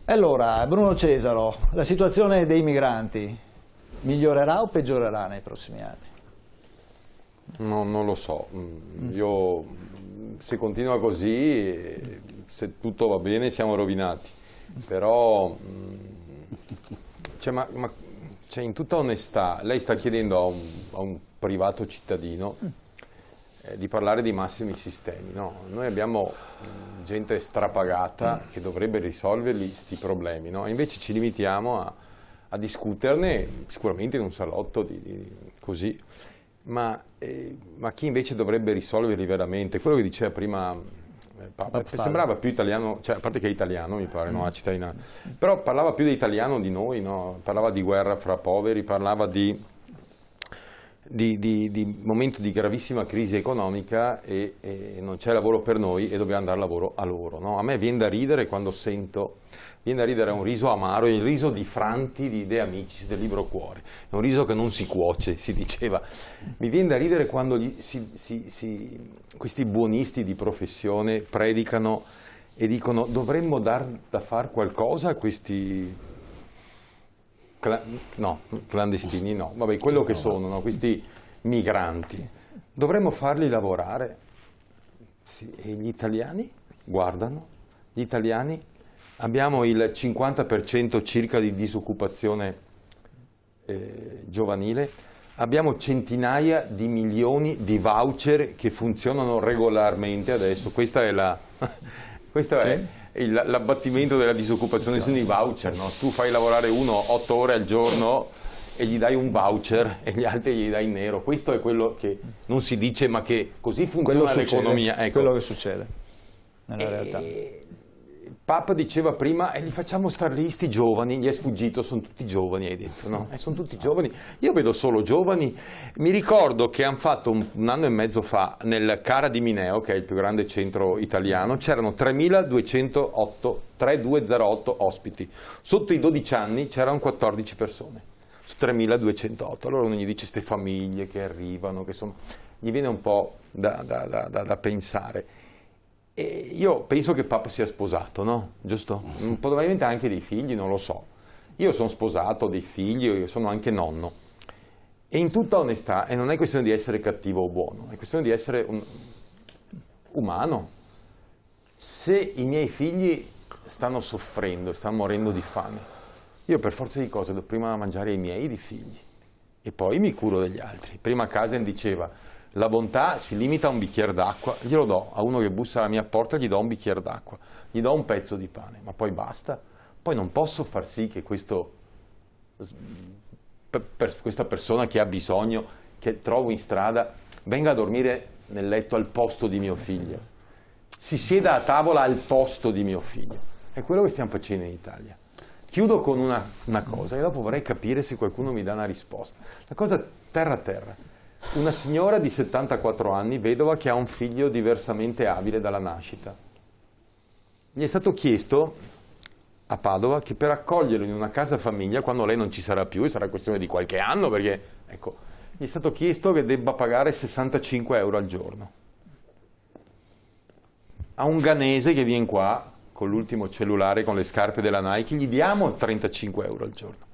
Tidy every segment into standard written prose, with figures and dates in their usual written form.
Allora, Bruno Cesaro, la situazione dei migranti migliorerà o peggiorerà nei prossimi anni? No, non lo so. Io, se continua così, se tutto va bene, siamo rovinati. Però, cioè, in tutta onestà, lei sta chiedendo a un privato cittadino di parlare di massimi sistemi, no? Noi abbiamo gente strapagata che dovrebbe risolverli sti problemi, no? E invece ci limitiamo a discuterne, sicuramente in un salotto così, ma chi invece dovrebbe risolverli veramente? Quello che diceva prima Papa, sembrava più italiano, cioè, a parte che è italiano mi pare, no? La cittadinanza, però parlava più di italiano di noi, no? Parlava di guerra fra poveri, parlava di momento di gravissima crisi economica e non c'è lavoro per noi e dobbiamo dare lavoro a loro, no? A me viene da ridere quando sento, viene da ridere un riso amaro, il riso di Franti di De Amicis del libro Cuore, è un riso che non si cuoce, si diceva. Mi viene da ridere quando questi buonisti di professione predicano e dicono dovremmo dar da fare qualcosa a questi clandestini no, vabbè, quello che sono, no? Questi migranti, dovremmo farli lavorare. Sì, e gli italiani guardano, gli italiani abbiamo il 50% circa di disoccupazione giovanile, abbiamo centinaia di milioni di voucher che funzionano regolarmente adesso, questa è l'abbattimento della disoccupazione sono i voucher, no? Tu fai lavorare uno 8 ore al giorno e gli dai un voucher e gli altri gli dai in nero. Questo è quello che non si dice, ma che così funziona l'economia. Ecco. Quello che succede nella realtà. Papa diceva prima, e li facciamo star lì, sti giovani, gli è sfuggito, sono tutti giovani, hai detto, no? Sono tutti giovani, io vedo solo giovani. Mi ricordo che hanno fatto un anno e mezzo fa, nel Cara di Mineo, che è il più grande centro italiano, c'erano 3.208 ospiti, sotto i 12 anni c'erano 14 persone, su 3.208, allora uno gli dice queste famiglie che arrivano, che sono... gli viene un po' da pensare. E io penso che Papa sia sposato, no? Giusto? Probabilmente anche dei figli, non lo so. Io sono sposato, ho dei figli, io sono anche nonno. E in tutta onestà, e non è questione di essere cattivo o buono, è questione di essere umano. Se i miei figli stanno soffrendo, stanno morendo di fame, io per forza di cose do prima da mangiare ai miei di figli e poi mi curo degli altri. Prima Casen diceva la bontà si limita a un bicchiere d'acqua, glielo do a uno che bussa alla mia porta, gli do un bicchiere d'acqua, gli do un pezzo di pane, ma poi basta. Poi non posso far sì che questa persona che ha bisogno, che trovo in strada, venga a dormire nel letto al posto di mio figlio, si sieda a tavola al posto di mio figlio. È quello che stiamo facendo in Italia. Chiudo con una cosa e dopo vorrei capire se qualcuno mi dà una risposta. La cosa terra a terra. Una signora di 74 anni, vedova, che ha un figlio diversamente abile dalla nascita. Gli è stato chiesto a Padova che per accoglierlo in una casa famiglia, quando lei non ci sarà più, e sarà questione di qualche anno, perché, ecco, gli è stato chiesto che debba pagare 65 euro al giorno. A un ghanese che viene qua, con l'ultimo cellulare, con le scarpe della Nike, gli diamo 35 euro al giorno.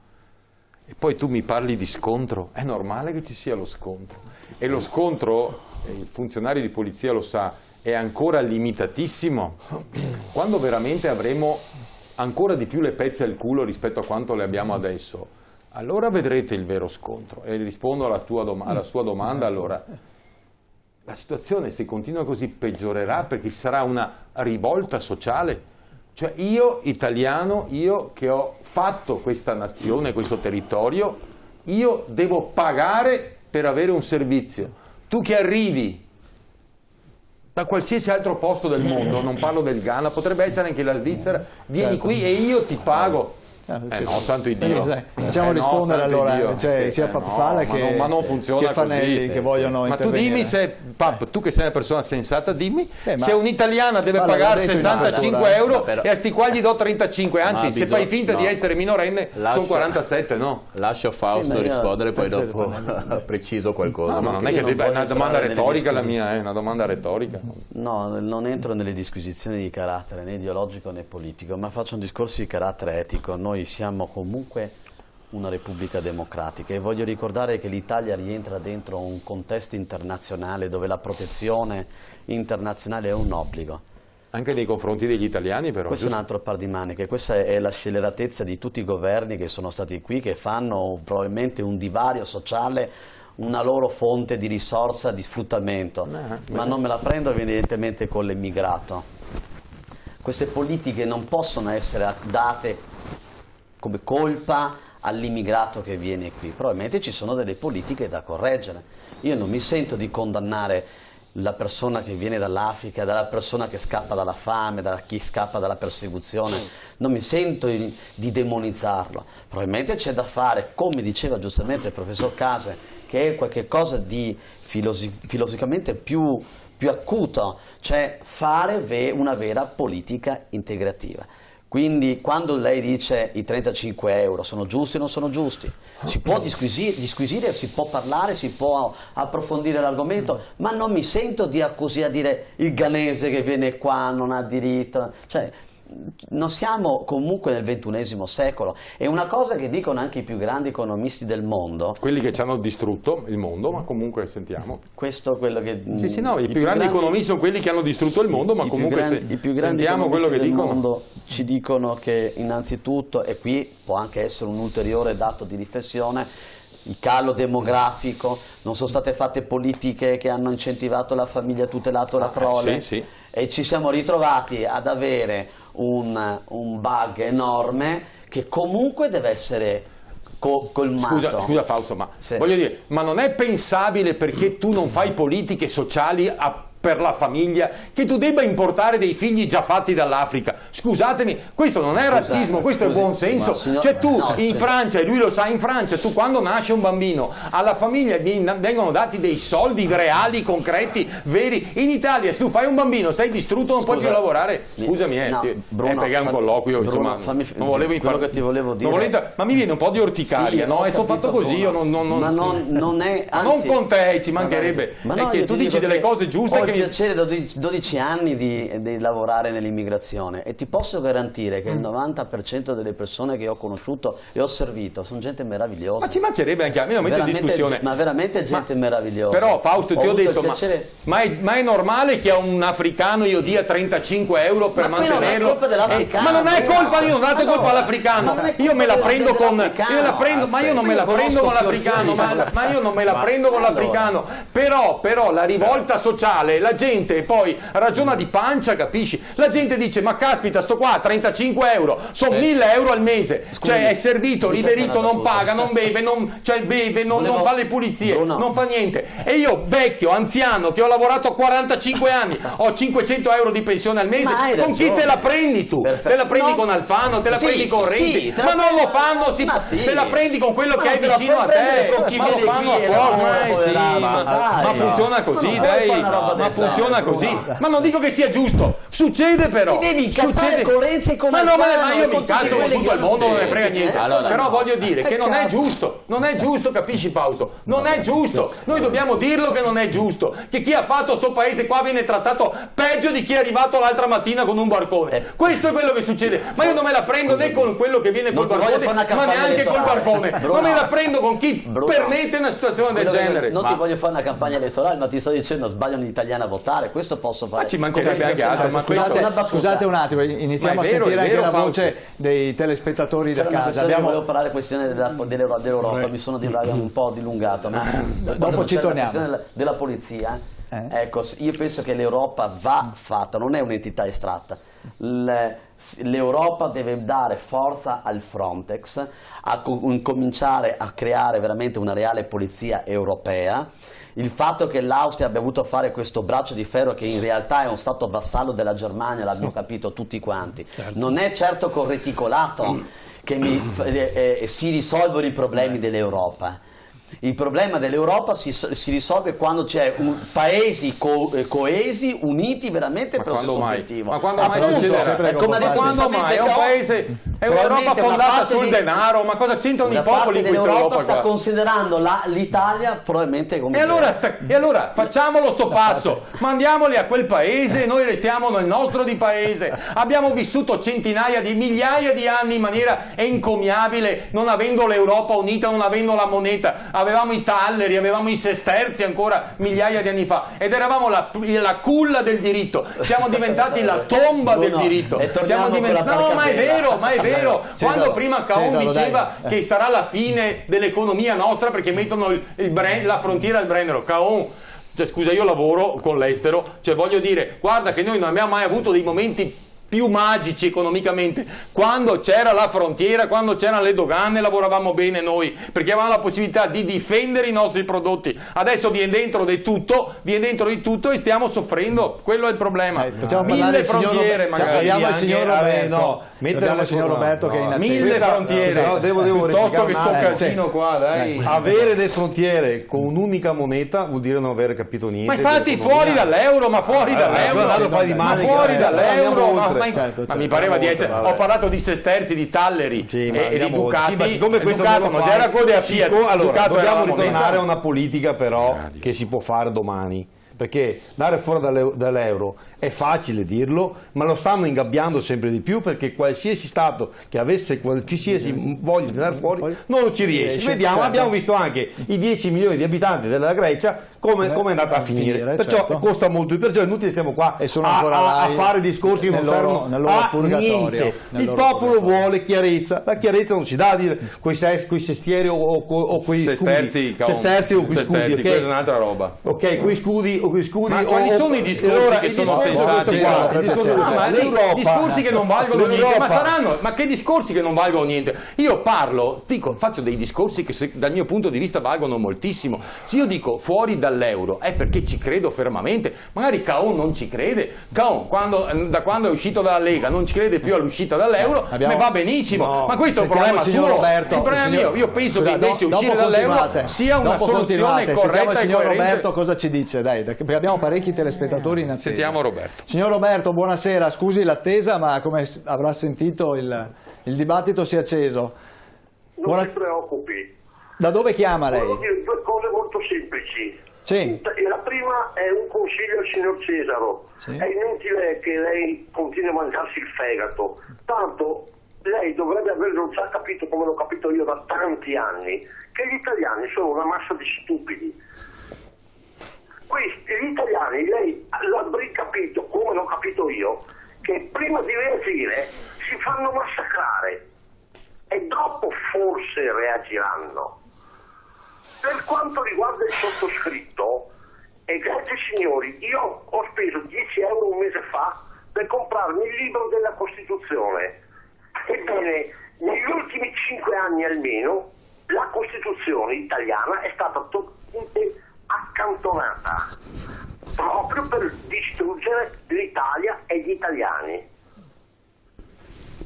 E poi tu mi parli di scontro, è normale che ci sia lo scontro. E lo scontro, il funzionario di polizia lo sa, è ancora limitatissimo. Quando veramente avremo ancora di più le pezze al culo rispetto a quanto le abbiamo adesso, allora vedrete il vero scontro. E rispondo alla sua domanda, allora, la situazione se continua così peggiorerà perché ci sarà una rivolta sociale. Cioè io, italiano, io che ho fatto questa nazione, questo territorio, io devo pagare per avere un servizio. Tu che arrivi da qualsiasi altro posto del mondo, non parlo del Ghana, potrebbe essere anche la Svizzera, vieni qui e io ti pago. No, santo Dio. Facciamo rispondere allora, sì, sia Papfalla che, ma non funziona che Fanelli così, che vogliono Ma tu intervenire. dimmi se, tu che sei una persona sensata, dimmi ma- se un'italiana deve ma pagare l'aveva detto in 65 apertura. euro Però- e a sti qua gli do 35, anzi se fai finta di essere minorenne sono 47, no? Lascio Fausto ma io rispondere, poi penso dopo preciso qualcosa. No, ma non è io che non è una voglio domanda entrare nelle retorica la discussioni. mia, è una domanda retorica. No, non entro nelle disquisizioni di carattere né ideologico né politico, ma faccio un discorso di carattere etico. Noi siamo comunque una Repubblica democratica e voglio ricordare che l'Italia rientra dentro un contesto internazionale dove la protezione internazionale è un obbligo. Anche nei confronti degli italiani però. Questo è un altro par di maniche, questa è la scelleratezza di tutti i governi che sono stati qui, che fanno probabilmente un divario sociale una loro fonte di risorsa, di sfruttamento, ma non me la prendo evidentemente con l'immigrato. Queste politiche non possono essere date come colpa all'immigrato che viene qui, probabilmente ci sono delle politiche da correggere. Io non mi sento di condannare la persona che viene dall'Africa, dalla persona che scappa dalla fame, da chi scappa dalla persecuzione, non mi sento di demonizzarlo. Probabilmente c'è da fare, come diceva giustamente il professor Case, che è qualcosa di filosoficamente più acuto, cioè fare una vera politica integrativa. Quindi quando lei dice i 35 euro sono giusti o non sono giusti, si può disquisire, si può parlare, si può approfondire l'argomento, ma non mi sento di così a dire il ghanese che viene qua non ha diritto, cioè non siamo comunque nel XXI secolo. È una cosa che dicono anche i più grandi economisti del mondo. Quelli che ci hanno distrutto il mondo, ma comunque sentiamo. Questo è quello che... Sì, no, i più grandi economisti sono quelli che hanno distrutto il mondo, ma comunque i più grandi sentiamo quello che del dicono. mondo ci dicono che innanzitutto, e qui può anche essere un ulteriore dato di riflessione, il calo demografico, non sono state fatte politiche che hanno incentivato la famiglia, tutelato la prole, sì. E ci siamo ritrovati ad avere un bug enorme che comunque deve essere colmato. Scusa Fausto, ma Sì. voglio dire, ma non è pensabile perché tu non fai politiche sociali per la famiglia che tu debba importare dei figli già fatti dall'Africa? Scusatemi, questo non è razzismo, questo è buon senso. Cioè tu in Francia, e lui lo sa, in Francia tu quando nasce un bambino alla famiglia vengono dati dei soldi reali, concreti, veri. In Italia se tu fai un bambino sei distrutto, non puoi più lavorare. Scusami, Bruno, perché è un colloquio, Bruno, insomma, non volevo quello che ti volevo dire. ma mi viene un po' di orticaria, Sì, no? ho E sono capito, fatto così, io Bruno. Ma non è, anzi, non con te, ci mancherebbe, ma è no, che io tu ti dici dico delle che cose giuste ho che il piacere da 12 anni di lavorare nell'immigrazione e ti posso garantire che il 90% delle persone che ho conosciuto e ho servito sono gente meravigliosa. Ma ci mancherebbe anche a me, non metto in discussione. Ma veramente gente meravigliosa. Però Fausto ti ho avuto il detto, piacere... ma è normale che a un africano io dia 35 euro per Ma qui non è mantenerlo? colpa dell'africano, ma non è colpa, io non date allora, colpa all'africano, ma non è io me la colpa prendo con dell'africano. ma io non me la prendo con l'africano, ma io non me la prendo con l'africano. Però la rivolta sociale, la gente poi ragiona di pancia, capisci? La gente dice, ma caspita, sto qua 35 euro, sono 1000 euro al mese, cioè è servito, riverito, non paga, non beve, non fa le pulizie, Bruno. non fa niente. E io, vecchio, anziano, che ho lavorato 45 anni, ho 500 euro di pensione al mese, Ma hai con chi ragione. te la prendi tu? Perfetto. Te la prendi No. con Alfano, te la Sì, prendi con Renzi? sì, te Ma la non lo fanno, Ma sì. te la prendi con quello Ma che non è te la vicino a puoi prendere te, con chi ma lo viene fanno qui e apposta, lavora, sì, poveraccio, ma dai. funziona così, Ma non dai, puoi fare una roba ma del funziona genere, così. Bruno. Ma non dico che sia giusto, succede però. Ti devi incazzare con Renzi e con ma no, Alfano ma io e mi con tutti incazzo con quelli tutto che il mondo, non me non frega senti, niente. allora Però no. voglio dire che non è Cazzo. giusto, capisci Fausto? Non è giusto. Noi dobbiamo dirlo che non è giusto, che chi ha fatto sto paese qua viene trattato peggio di chi è arrivato l'altra mattina con un barcone. Questo è quello che succede. Ma io non me la prendo né con quello che viene col Non ti voglio barcone, fare una ma campagna neanche col elettorale. barcone. Bruno. Non me la prendo con chi Bruno. permette una situazione del Quello che- genere. non ti voglio fare una campagna elettorale, ma ti sto dicendo sbagliano gli italiani a votare, questo posso fare. Ma ci mancherebbe anche altro, ma Una questo... battuta. Scusate un attimo, iniziamo Ma è a vero, sentire è anche vero, la Fausto. voce dei telespettatori da C'era una casa. questione che Abbiamo... volevo parlare questione dell'Europa, mi sono un po' dilungato, ma Dopo ci c'è la torniamo. questione della polizia. Ecco, io penso che l'Europa va fatta, non è un'entità estratta. L'Europa deve dare forza al Frontex, cominciare a creare veramente una reale polizia europea. Il fatto che l'Austria abbia voluto fare questo braccio di ferro, che in realtà è uno stato vassallo della Germania, l'abbiamo capito tutti quanti, non è certo correticolato. si risolvono i problemi dell'Europa. Il problema dell'Europa si risolve quando c'è paesi coesi, uniti veramente per lo stesso obiettivo. Ma quando mai succederà? Come ha detto Quando mai? È un paese, è un'Europa fondata sul denaro, ma cosa c'entrano i popoli in questa Europa? Sta considerando l'Italia probabilmente come... E allora facciamolo sto passo, mandiamoli a quel paese e noi restiamo nel nostro di paese. Abbiamo vissuto centinaia di migliaia di anni in maniera encomiabile, non avendo l'Europa unita, non avendo la moneta. Avevamo i talleri, avevamo i sesterzi ancora migliaia di anni fa ed eravamo la culla del diritto. Siamo diventati la tomba del diritto. No, ma è vero. Quando prima Caon diceva che sarà la fine dell'economia nostra perché mettono la frontiera al Brennero. Caon, cioè, scusa, io lavoro con l'estero, cioè voglio dire, guarda che noi non abbiamo mai avuto dei momenti più magici economicamente. Quando c'era la frontiera, quando c'erano le dogane, lavoravamo bene noi, perché avevamo la possibilità di difendere i nostri prodotti. Adesso viene dentro di tutto e stiamo soffrendo, quello è il problema. Mille frontiere magari. Abbiamo il signor Roberto, abbiamo il signor Roberto che è in attesa. Mille frontiere, no, devo piuttosto che sto casino qua, dai. Avere le frontiere con un'unica moneta vuol dire non aver capito niente. Ma infatti fuori dall'euro, ma fuori dall'euro, ma mi pareva di essere. Ho parlato di sesterzi, di talleri e di ducati. Ma siccome questo Ducato non era code a Fiat, allora dobbiamo ritornare ritornare a una politica però che si può fare domani. Perché dare fuori dall'euro è facile dirlo, ma lo stanno ingabbiando sempre di più perché qualsiasi Stato che avesse qualsiasi voglia di andare fuori non ci riesce. Vediamo, abbiamo visto anche i 10 milioni di abitanti della Grecia come è andata a finire. Perciò costa molto di più, perciò è inutile stiamo qua a fare discorsi che non servono a niente. Il popolo vuole chiarezza, la chiarezza non si dà a dire quei sestieri o quei sesterzi o quei scudi, quella è un'altra roba. Ok, quei scudi. Ma quali sono i discorsi che sono sensati? Discorsi che non valgono niente. Ma che discorsi che non valgono niente? Io faccio dei discorsi che dal mio punto di vista valgono moltissimo. Se io dico fuori dall'euro è perché ci credo fermamente. Magari Caon non ci crede. Caon, da quando è uscito dalla Lega, non ci crede più all'uscita dall'euro, ma va benissimo. Ma questo è un problema suo. Roberto, il problema mio. Io penso che invece uscire dall'euro sia una soluzione corretta e signor coerente. Roberto cosa ci dice? Dai, perché abbiamo parecchi telespettatori in attesa. Sentiamo Roberto. Signor Roberto, buonasera, scusi l'attesa, ma come avrà sentito il dibattito si è acceso. Non si preoccupi. Da dove chiama lei? Volevo dire due cose molto semplici. Sì. La prima è un consiglio al signor Cesaro. Sì. È inutile che lei continui a mangiarsi il fegato. Tanto lei dovrebbe averlo già capito, come l'ho capito io da tanti anni, che gli italiani sono una massa di stupidi. Gli italiani, lei l'avrei capito, come l'ho capito io, che prima di reagire si fanno massacrare e dopo forse reagiranno. Per quanto riguarda il sottoscritto, egregi signori, io ho speso 10 euro un mese fa per comprarmi il libro della Costituzione. Ebbene, negli ultimi 5 anni almeno, la Costituzione italiana è stata totalmente accantonata proprio per distruggere l'Italia e gli italiani.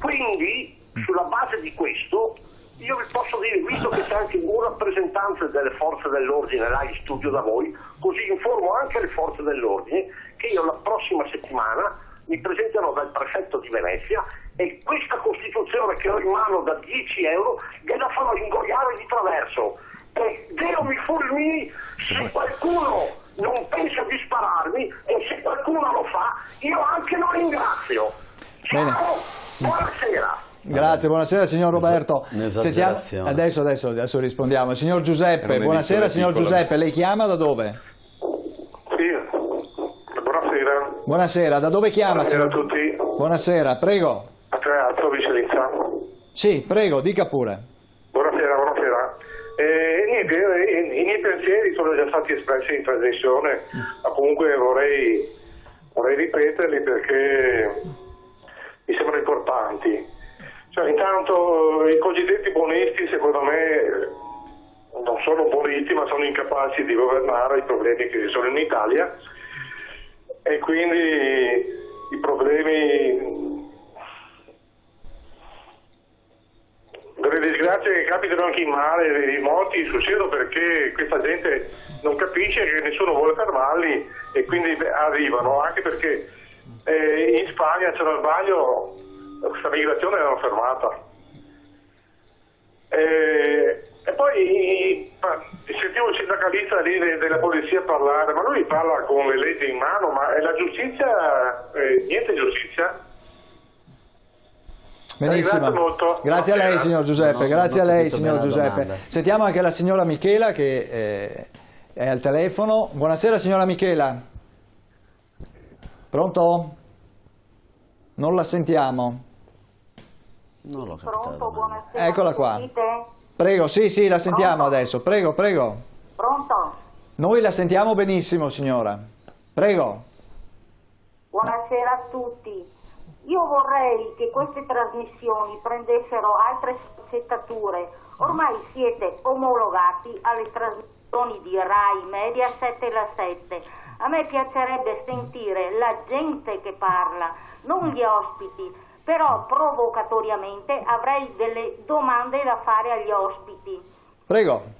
Quindi sulla base di questo io vi posso dire, visto che c'è anche un rappresentante delle forze dell'ordine là in studio da voi, così informo anche le forze dell'ordine che io la prossima settimana mi presenterò dal prefetto di Venezia e questa Costituzione che ho in mano da 10 euro gliela farò ingoiare di traverso. E Dio mi fulmini se qualcuno non pensa di spararmi, e se qualcuno lo fa io anche lo ringrazio. Ciao, buonasera. Grazie, buonasera signor Roberto. Adesso rispondiamo. Signor Giuseppe, buonasera signor Giuseppe, lei chiama da dove? Sì, buonasera. Buonasera, da dove chiama? Buonasera a tutti. Buonasera, prego. A Treazzo, Vicenza. Sì, prego, dica pure. Buonasera. Niente, i miei pensieri sono già stati espressi in trasmissione, ma comunque vorrei ripeterli perché mi sembrano importanti. Cioè, intanto i cosiddetti buonisti secondo me non sono buonisti, ma sono incapaci di governare i problemi che ci sono in Italia, e quindi i problemi capitano anche in mare, i morti succedono perché questa gente non capisce che nessuno vuole fermarli e quindi arrivano, anche perché in Spagna, se non sbaglio, questa migrazione l'hanno fermata. E poi sentivo il sindacalista lì della polizia parlare, ma lui parla con le leggi in mano, ma la giustizia, niente giustizia. Benissimo, Grazie molto. grazie a lei signor Giuseppe, grazie a lei signor Giuseppe. domanda. Sentiamo anche la signora Michela che è al telefono. Buonasera signora Michela. Pronto? Non la sentiamo. Non l'ho capito. Pronto, buonasera. Eccola qua. Sentite? Prego, sì, la sentiamo Pronto? adesso. Prego, prego. Pronto? Noi la sentiamo benissimo signora. Prego. Buonasera a tutti. Io vorrei che queste trasmissioni prendessero altre sfaccettature. Ormai siete omologati alle trasmissioni di Rai, Mediaset e La 7. A me piacerebbe sentire la gente che parla, non gli ospiti, però provocatoriamente avrei delle domande da fare agli ospiti. Prego.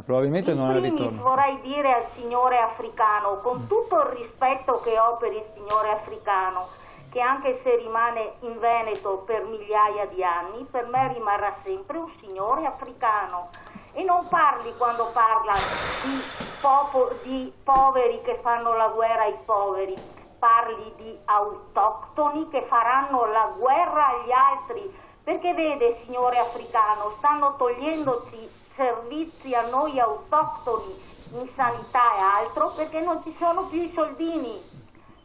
Probabilmente non ha In primis ritorno. vorrei dire al signore africano, con tutto il rispetto che ho per il signore africano, che anche se rimane in Veneto per migliaia di anni, per me rimarrà sempre un signore africano. E non parli, quando parla di poveri che fanno la guerra ai poveri, parli di autoctoni che faranno la guerra agli altri, perché vede, signore africano, stanno togliendoci servizi a noi autoctoni in sanità e altro perché non ci sono più i soldini.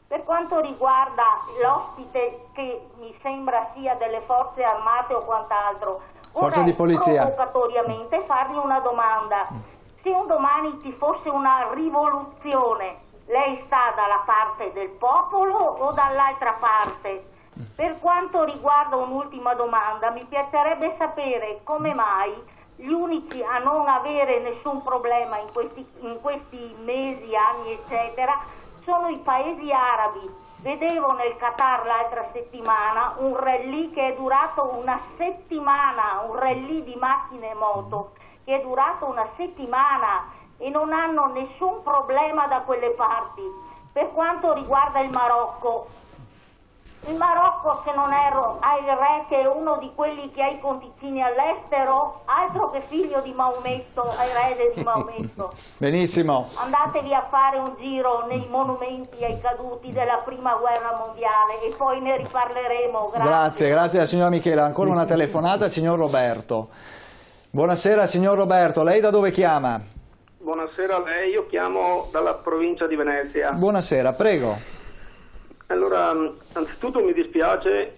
Per quanto riguarda l'ospite, che mi sembra sia delle forze armate o quant'altro, Forze di polizia. provocatoriamente fargli una domanda: se un domani ci fosse una rivoluzione, lei sta dalla parte del popolo o dall'altra parte? Per quanto riguarda un'ultima domanda, mi piacerebbe sapere come mai gli unici a non avere nessun problema in questi mesi, anni, eccetera, sono i paesi arabi. Vedevo nel Qatar l'altra settimana un rally che è durato una settimana, un rally di macchine e moto, che è durato una settimana e non hanno nessun problema da quelle parti. Per quanto riguarda il Marocco, se non erro, ha il re che è uno di quelli che ha i conticini all'estero, altro che figlio di Maometto, erede di Maometto. Benissimo. Andatevi a fare un giro nei monumenti ai caduti della prima guerra mondiale e poi ne riparleremo. Grazie alla signora Michela. Ancora una telefonata al signor Roberto. Buonasera signor Roberto, lei da dove chiama? Buonasera a lei, io chiamo dalla provincia di Venezia. Buonasera, prego. Allora, anzitutto mi dispiace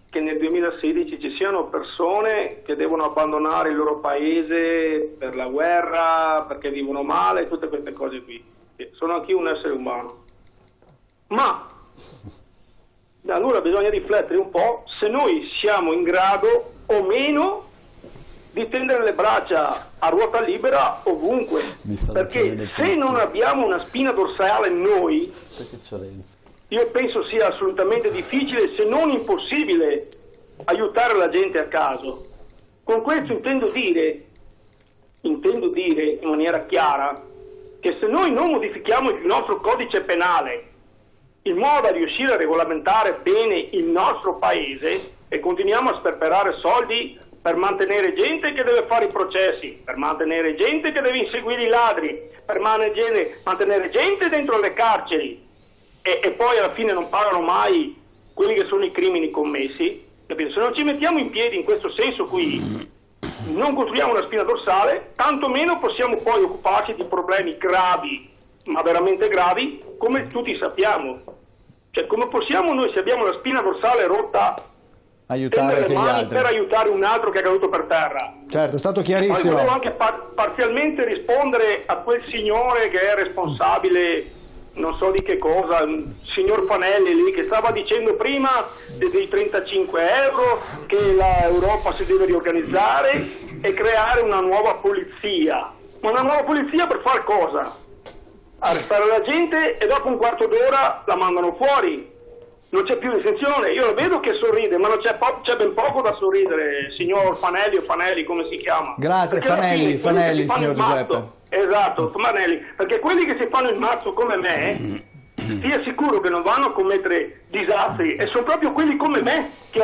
che nel 2016 ci siano persone che devono abbandonare il loro paese per la guerra, perché vivono male, tutte queste cose qui. Sono anch'io un essere umano. Ma allora bisogna riflettere un po' se noi siamo in grado o meno di tendere le braccia a ruota libera ovunque. Perché se non abbiamo una spina dorsale noi, io penso sia assolutamente difficile, se non impossibile, aiutare la gente a caso. Con questo intendo dire in maniera chiara che se noi non modifichiamo il nostro codice penale in modo da riuscire a regolamentare bene il nostro paese e continuiamo a sperperare soldi per mantenere gente che deve fare i processi, per mantenere gente che deve inseguire i ladri, per mantenere gente dentro le carceri, e poi alla fine non pagano mai quelli che sono i crimini commessi, capito? Se non ci mettiamo in piedi in questo senso qui, non costruiamo una spina dorsale, tantomeno possiamo poi occuparci di problemi gravi, ma veramente gravi, come tutti sappiamo. Cioè, come possiamo noi, se abbiamo la spina dorsale rotta, aiutare anche le gli mani altri per aiutare un altro che è caduto per terra? Certo, è stato Poi chiarissimo. volevo anche parzialmente rispondere a quel signore che è responsabile non so di che cosa, il signor Fanelli lì, che stava dicendo prima dei 35 euro, che l'Europa si deve riorganizzare e creare una nuova polizia. Ma una nuova polizia per far cosa? Arrestare la gente e dopo un quarto d'ora la mandano fuori. Non c'è più distinzione, io lo vedo che sorride, ma non c'è ben poco da sorridere, signor Fanelli o Fanelli, come si chiama? Grazie, Fanelli, signor Giuseppe. Esatto, Fanelli, perché quelli che si fanno il mazzo come me, stia sicuro che non vanno a commettere disastri, e sono proprio quelli come me che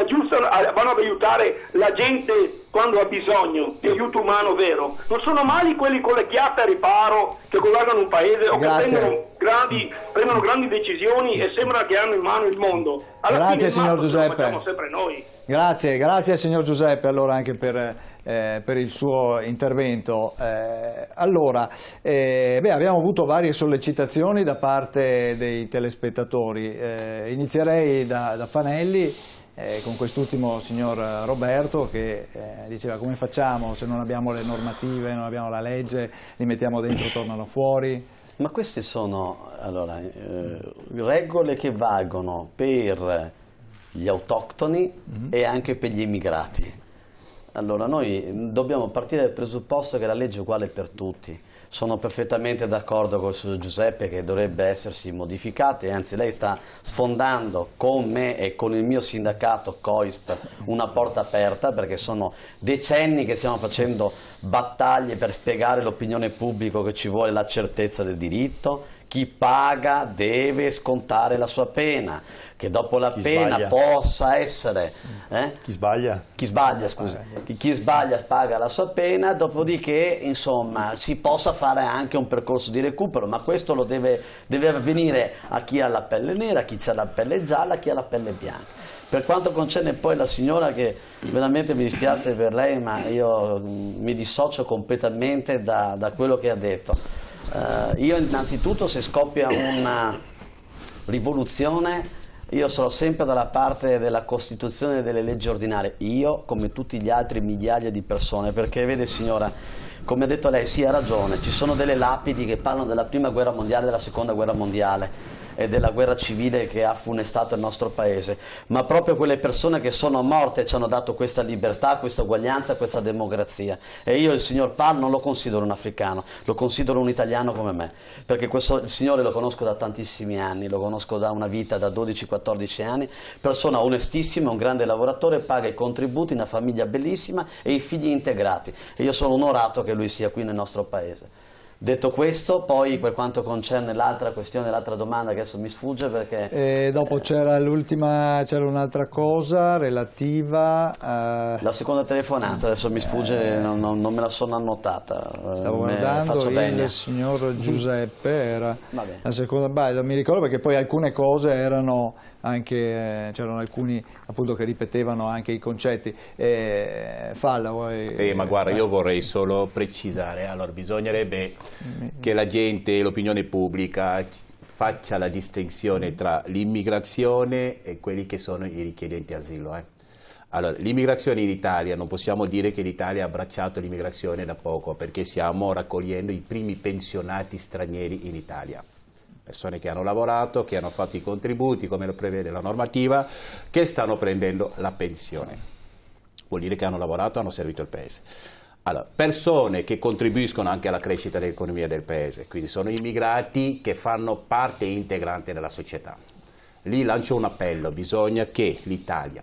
vanno ad aiutare la gente quando ha bisogno di aiuto umano vero. Non sono mai quelli con le chiappe a riparo che governano un paese o che prendono grandi decisioni e sembra che hanno in mano il mondo. Alla Grazie, fine signor Giuseppe. Lo facciamo sempre noi. Grazie signor Giuseppe, allora, anche per il suo intervento. Abbiamo avuto varie sollecitazioni da parte dei telespettatori. Inizierei da Fanelli, con quest'ultimo signor Roberto che diceva: come facciamo se non abbiamo le normative, non abbiamo la legge, li mettiamo dentro, tornano fuori? Ma queste sono regole che valgono per gli autoctoni e anche per gli immigrati. Allora, noi dobbiamo partire dal presupposto che la legge è uguale per tutti. Sono perfettamente d'accordo con il signor Giuseppe che dovrebbe essersi modificata, e anzi lei sta sfondando con me e con il mio sindacato COISP una porta aperta, perché sono decenni che stiamo facendo battaglie per spiegare all'opinione pubblica che ci vuole la certezza del diritto. Chi paga deve scontare la sua pena, che dopo la pena possa essere... Chi sbaglia? Chi sbaglia, scusa. Chi sbaglia paga la sua pena, dopodiché, insomma, si possa fare anche un percorso di recupero, ma questo lo deve avvenire a chi ha la pelle nera, a chi ha la pelle gialla, a chi ha la pelle bianca. Per quanto concerne poi la signora, che veramente mi dispiace per lei, ma io mi dissocio completamente da quello che ha detto. Io innanzitutto, se scoppia una rivoluzione, io sarò sempre dalla parte della Costituzione e delle leggi ordinarie, io come tutti gli altri migliaia di persone, perché vede signora, come ha detto lei, sì, ha ragione, ci sono delle lapidi che parlano della prima guerra mondiale, della seconda guerra mondiale e della guerra civile che ha funestato il nostro paese, ma proprio quelle persone che sono morte ci hanno dato questa libertà, questa uguaglianza, questa democrazia. E io il signor Pal non lo considero un africano, lo considero un italiano come me, perché il signore lo conosco da tantissimi anni, lo conosco da una vita, da 12-14 anni, persona onestissima, un grande lavoratore, paga i contributi, una famiglia bellissima e i figli integrati, e io sono onorato che lui sia qui nel nostro paese. Detto questo, poi per quanto concerne l'altra questione, l'altra domanda che adesso mi sfugge perché... dopo c'era un'altra cosa relativa a... La seconda telefonata, adesso mi sfugge, non me la sono annotata. Stavo guardando il signor Giuseppe, era la seconda... non mi ricordo, perché poi alcune cose erano anche, c'erano alcuni appunto che ripetevano anche i concetti. Falla, vuoi... ma guarda, io vorrei solo precisare, allora bisognerebbe che la gente, l'opinione pubblica faccia la distinzione tra l'immigrazione e quelli che sono i richiedenti asilo. Allora, l'immigrazione in Italia, non possiamo dire che l'Italia ha abbracciato l'immigrazione da poco, perché stiamo raccogliendo i primi pensionati stranieri in Italia. Persone che hanno lavorato, che hanno fatto i contributi, come lo prevede la normativa, che stanno prendendo la pensione. Vuol dire che hanno lavorato, hanno servito il Paese. Allora, persone che contribuiscono anche alla crescita dell'economia del Paese, quindi sono immigrati che fanno parte integrante della società. Lì lancio un appello: bisogna che l'Italia,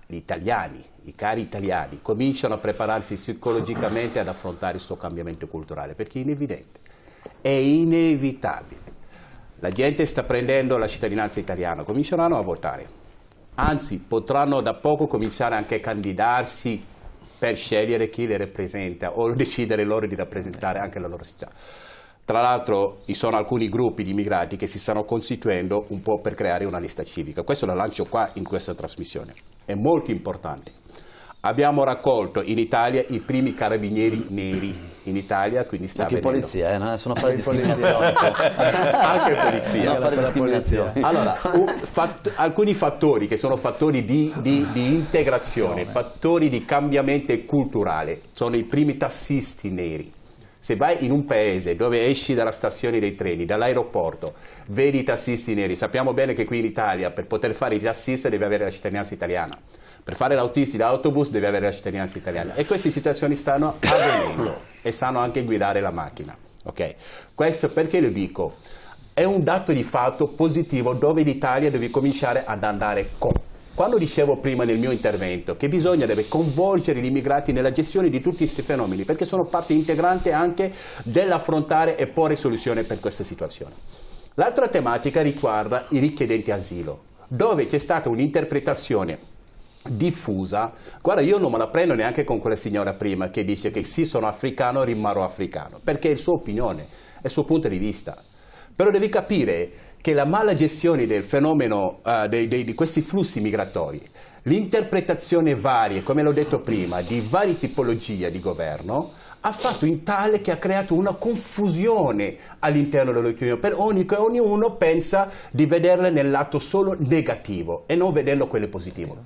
gli italiani, i cari italiani, cominciano a prepararsi psicologicamente ad affrontare questo cambiamento culturale, perché è evidente, è inevitabile. La gente sta prendendo la cittadinanza italiana, cominceranno a votare, anzi potranno da poco cominciare anche a candidarsi per scegliere chi le rappresenta o decidere loro di rappresentare anche la loro città. Tra l'altro ci sono alcuni gruppi di immigrati che si stanno costituendo un po' per creare una lista civica. Questo lo lancio qua in questa trasmissione. È molto importante. Abbiamo raccolto in Italia i primi carabinieri neri in Italia, quindi sta anche avvenendo... polizia, sono fare discriminazioni. Anche polizia. Fare discriminazioni. Allora, alcuni fattori che sono fattori di integrazione, fattori di cambiamento culturale, sono i primi tassisti neri. Se vai in un paese dove esci dalla stazione dei treni, dall'aeroporto, vedi i tassisti neri, sappiamo bene che qui in Italia per poter fare il tassista devi avere la cittadinanza italiana. Per fare l'autista dell'autobus deve avere la cittadinanza italiana, e queste situazioni stanno avvenendo e sanno anche guidare la macchina. Okay. Questo perché lo dico? è un dato di fatto positivo dove l'Italia deve cominciare ad andare con. Quando dicevo prima nel mio intervento che bisognerebbe coinvolgere gli immigrati nella gestione di tutti questi fenomeni, perché sono parte integrante anche dell'affrontare e porre soluzione per questa situazione. L'altra tematica riguarda i richiedenti asilo, dove c'è stata un'interpretazione diffusa. Guarda, io non me la prendo neanche con quella signora prima che dice che sì, sono africano, rimarrò africano, perché è la sua opinione, è il suo punto di vista. Però devi capire che la mala gestione del fenomeno di questi flussi migratori, l'interpretazione varia, come l'ho detto prima, di varie tipologie di governo, ha fatto in tale che ha creato una confusione all'interno dell'opinione, per ognuno pensa di vederle nel lato solo negativo e non vedendo quello positivo.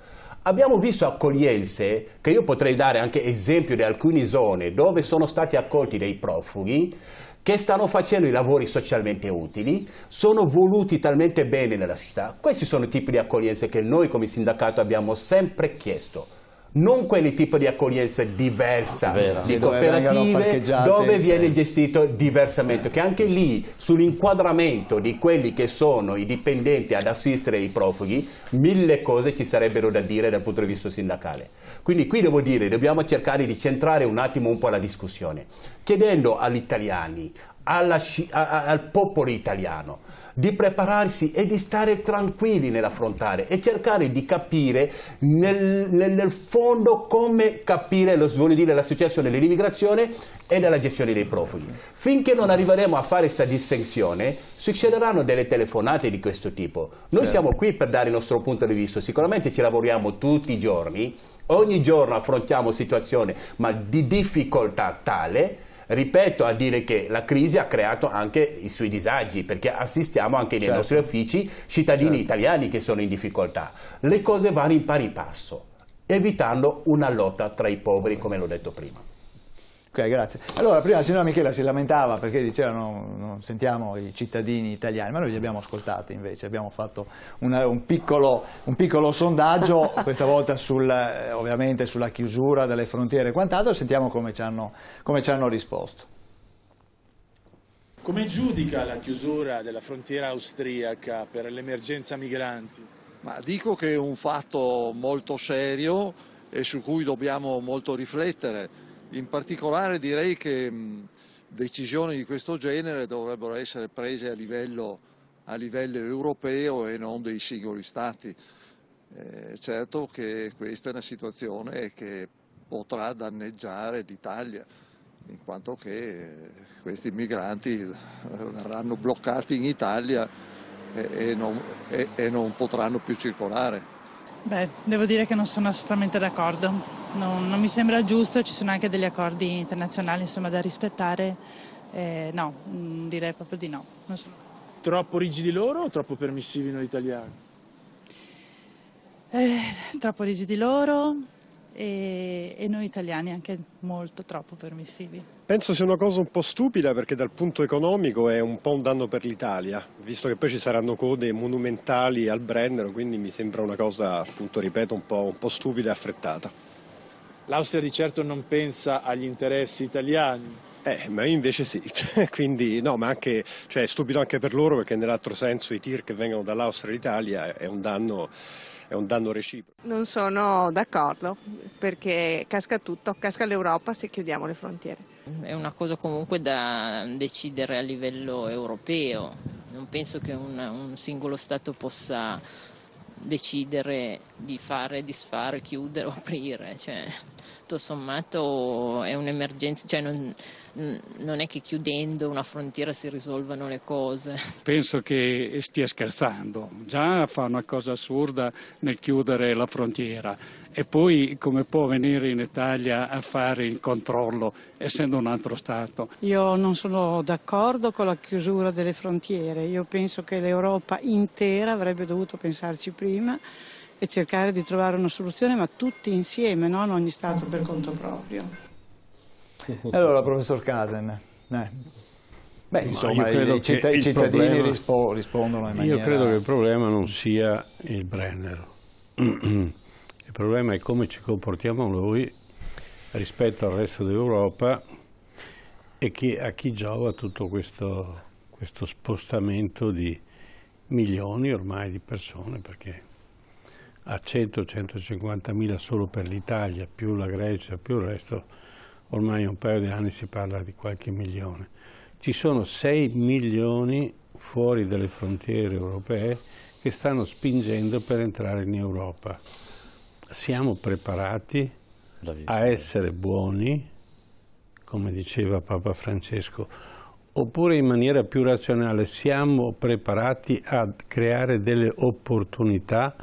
Abbiamo visto accoglienze, che io potrei dare anche esempio di alcune zone dove sono stati accolti dei profughi, che stanno facendo i lavori socialmente utili, sono voluti talmente bene nella città. Questi sono i tipi di accoglienze che noi come sindacato abbiamo sempre chiesto. Non quel tipo di accoglienza diversa, di cooperative, dove viene gestito diversamente, che anche lì sull'inquadramento di quelli che sono i dipendenti ad assistere i profughi, 1000 cose ci sarebbero da dire dal punto di vista sindacale. Quindi qui devo dire, dobbiamo cercare di centrare un attimo un po' la discussione, chiedendo agli italiani, al popolo italiano, di prepararsi e di stare tranquilli nell'affrontare e cercare di capire nel fondo come capire la situazione dell'immigrazione e della gestione dei profughi. Finché non arriveremo a fare questa distinzione, succederanno delle telefonate di questo tipo. Noi siamo qui per dare il nostro punto di vista, sicuramente ci lavoriamo tutti i giorni, ogni giorno affrontiamo situazioni ma di difficoltà tale, ripeto, a dire che la crisi ha creato anche i suoi disagi, perché assistiamo anche nei nostri uffici cittadini italiani che sono in difficoltà. Le cose vanno in pari passo, evitando una lotta tra i poveri, come l'ho detto prima. Ok, grazie. Allora, prima la signora Michela si lamentava perché diceva non sentiamo i cittadini italiani, ma noi li abbiamo ascoltati invece, abbiamo fatto un piccolo sondaggio, questa volta ovviamente sulla chiusura delle frontiere e quant'altro, sentiamo come ci hanno risposto. Come giudica la chiusura della frontiera austriaca per l'emergenza migranti? Ma dico che è un fatto molto serio e su cui dobbiamo molto riflettere. In particolare direi che decisioni di questo genere dovrebbero essere prese a livello europeo e non dei singoli Stati. Certo che questa è una situazione che potrà danneggiare l'Italia, in quanto che questi migranti verranno bloccati in Italia e non potranno più circolare. Beh, devo dire che non sono assolutamente d'accordo, non mi sembra giusto, ci sono anche degli accordi internazionali insomma, da rispettare, no, direi proprio di no. Non sono... Troppo rigidi loro o troppo permissivi noi italiani? Troppo rigidi loro e noi italiani anche molto troppo permissivi. Penso sia una cosa un po' stupida perché dal punto economico è un po' un danno per l'Italia, visto che poi ci saranno code monumentali al Brennero, quindi mi sembra una cosa, appunto, ripeto, un po' stupida e affrettata. L'Austria di certo non pensa agli interessi italiani. Ma io invece sì, quindi no, ma anche, cioè, è stupido anche per loro perché nell'altro senso i tir che vengono dall'Austria all'Italia è un danno reciproco. Non sono d'accordo perché casca tutto, casca l'Europa se chiudiamo le frontiere. È una cosa comunque da decidere a livello europeo, non penso che un singolo Stato possa decidere di fare, disfare, chiudere o aprire, cioè, tutto sommato è un'emergenza, cioè non è che chiudendo una frontiera si risolvano le cose. Penso che stia scherzando, già fa una cosa assurda nel chiudere la frontiera e poi come può venire in Italia a fare il controllo essendo un altro Stato? Io non sono d'accordo con la chiusura delle frontiere, io penso che l'Europa intera avrebbe dovuto pensarci prima e cercare di trovare una soluzione, ma tutti insieme, non ogni Stato per conto proprio. Allora, professor Casen, beh, insomma, i cittadini problema, rispondono in maniera... Io credo che il problema non sia il Brennero, il problema è come ci comportiamo noi rispetto al resto d'Europa e a chi giova tutto questo questo spostamento di milioni ormai di persone, perché a 100-150 mila solo per l'Italia, più la Grecia, più il resto, ormai in un paio di anni si parla di qualche milione. Ci sono 6 milioni fuori dalle frontiere europee che stanno spingendo per entrare in Europa. Siamo preparati a essere buoni, come diceva Papa Francesco, oppure in maniera più razionale siamo preparati a creare delle opportunità,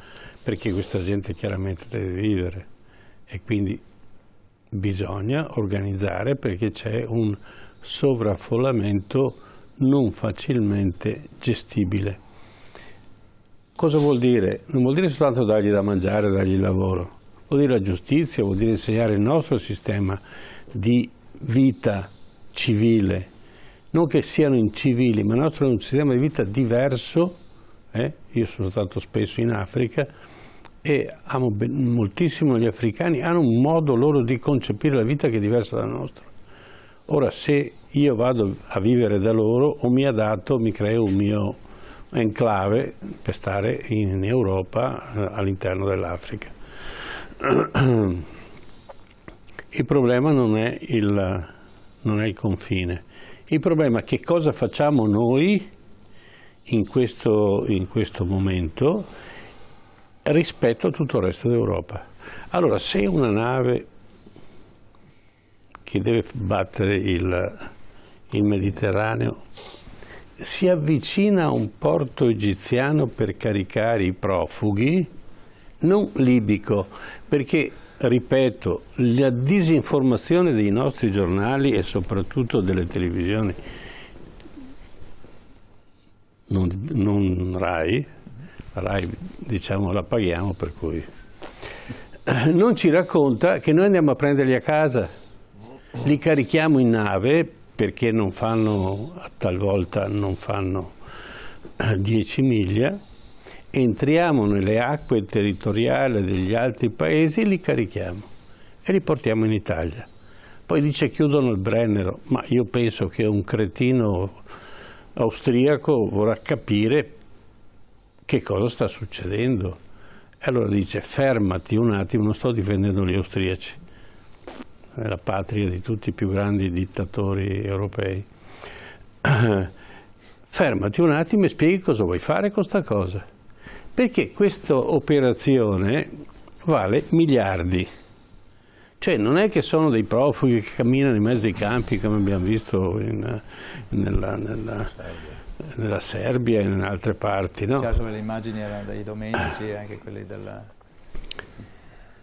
perché questa gente chiaramente deve vivere e quindi bisogna organizzare, perché c'è un sovraffollamento non facilmente gestibile. Cosa vuol dire? Non vuol dire soltanto dargli da mangiare, dargli lavoro, vuol dire la giustizia, vuol dire insegnare il nostro sistema di vita civile, non che siano incivili, ma il nostro è un sistema di vita diverso. Io sono stato spesso in Africa e amo moltissimo gli africani, hanno un modo loro di concepire la vita che è diverso dal nostro. Ora, se io vado a vivere da loro, o mi adatto, mi creo un mio enclave per stare in Europa, all'interno dell'Africa. Il problema non è il confine. Il problema è che cosa facciamo noi in questo momento rispetto a tutto il resto d'Europa. Allora, se una nave che deve battere il Mediterraneo si avvicina a un porto egiziano per caricare i profughi, non libico, perché, ripeto, la disinformazione dei nostri giornali e soprattutto delle televisioni, non Rai, Rai diciamo la paghiamo, per cui non ci racconta che noi andiamo a prenderli a casa, li carichiamo in nave, perché non fanno, talvolta non fanno 10 miglia, entriamo nelle acque territoriali degli altri paesi, li carichiamo e li portiamo in Italia. Poi dice chiudono il Brennero, ma io penso che un cretino austriaco vorrà capire che cosa sta succedendo. E allora dice fermati un attimo, non sto difendendo gli austriaci, è la patria di tutti i più grandi dittatori europei. Fermati un attimo e spieghi cosa vuoi fare con questa cosa, perché questa operazione vale miliardi. Cioè non è che sono dei profughi che camminano in mezzo ai campi, come abbiamo visto nella Serbia e in altre parti, no? Certo, le immagini erano dei domenici, anche quelli della...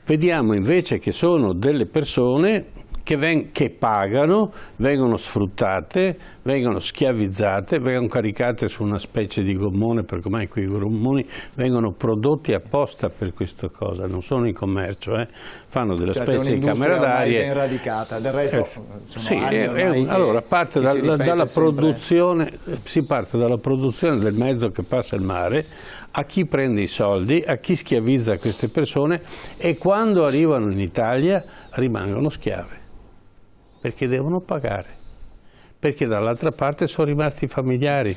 Vediamo invece che sono delle persone che pagano, vengono sfruttate, vengono schiavizzate, vengono caricate su una specie di gommone, perché ormai quei gommoni vengono prodotti apposta per questa cosa, non sono in commercio, fanno delle specie di camere d'aria. Ben radicata, del resto sì, allora parte dalla produzione, si parte dalla produzione del mezzo che passa il mare, a chi prende i soldi, a chi schiavizza queste persone, e quando arrivano in Italia rimangono schiave, perché devono pagare, perché dall'altra parte sono rimasti i familiari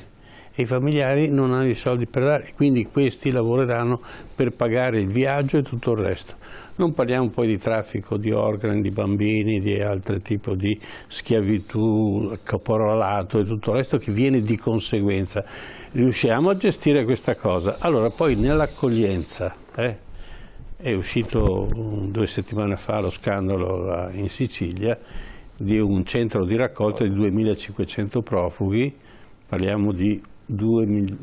e i familiari non hanno i soldi per dare, quindi questi lavoreranno per pagare il viaggio e tutto il resto. Non parliamo poi di traffico di organi, di bambini, di altro tipo di schiavitù, caporalato e tutto il resto che viene di conseguenza. Riusciamo a gestire questa cosa. Allora poi nell'accoglienza, è uscito 2 settimane fa lo scandalo in Sicilia di un centro di raccolta di 2.500 profughi, parliamo di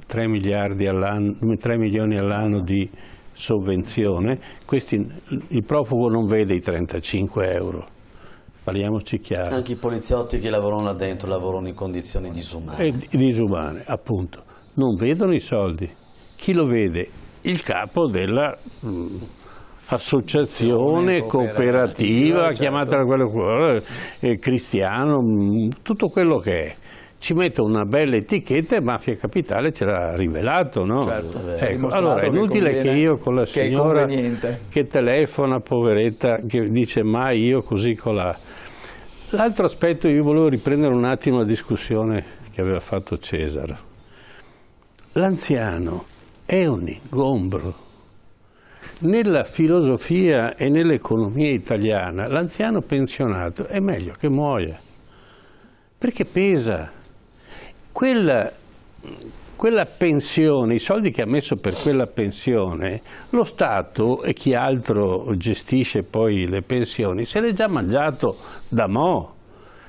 3 milioni all'anno di sovvenzione. Il profugo non vede i 35 euro, parliamoci chiaro. Anche i poliziotti che lavorano là dentro lavorano in condizioni disumane. Disumane, appunto. Non vedono i soldi. Chi lo vede? Il capo della associazione cooperativa, certo, chiamatela quello cristiano, tutto quello che è. Ci mette una bella etichetta e Mafia Capitale ce l'ha rivelato, no? Certo, ecco, allora è inutile che io con la signora che telefona, poveretta, che dice ma io così colà. L'altro aspetto, io volevo riprendere un attimo la discussione che che aveva fatto Cesare. L'anziano è un ingombro. Nella filosofia e nell'economia italiana l'anziano pensionato è meglio che muoia, perché pesa. Quella pensione, i soldi che ha messo per quella pensione, lo Stato e chi altro gestisce poi le pensioni se l'è già mangiato da mo'.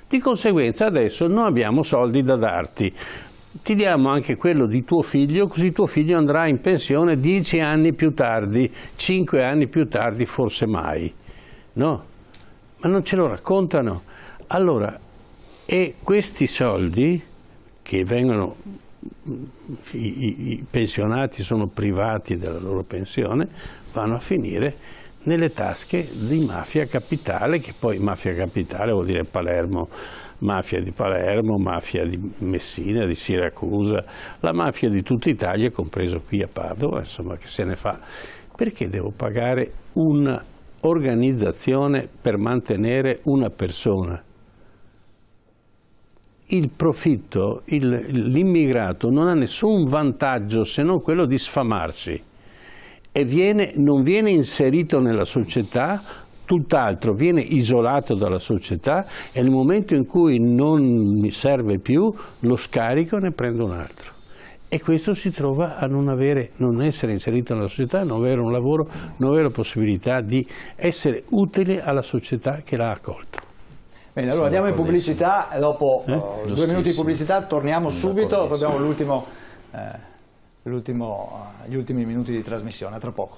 Di conseguenza adesso non abbiamo soldi da darti. Ti diamo anche quello di tuo figlio, così tuo figlio andrà in pensione 10 anni più tardi, 5 anni più tardi, forse mai. No? Ma non ce lo raccontano. Allora, e questi soldi che vengono, i pensionati sono privati della loro pensione, vanno a finire nelle tasche di Mafia Capitale, che poi Mafia Capitale vuol dire Palermo, mafia di Palermo, mafia di Messina, di Siracusa, la mafia di tutta Italia, compreso qui a Padova, insomma, che se ne fa. Perché devo pagare un'organizzazione per mantenere una persona? Il profitto, l'immigrato non ha nessun vantaggio se non quello di sfamarsi e non viene inserito nella società, tutt'altro, viene isolato dalla società e nel momento in cui non mi serve più lo scarico e ne prendo un altro. E questo si trova a non essere inserito nella società, non avere un lavoro, non avere la possibilità di essere utile alla società che l'ha accolto. Bene, allora andiamo in pubblicità, dopo 2 minuti di pubblicità torniamo subito, poi abbiamo gli ultimi minuti di trasmissione, tra poco.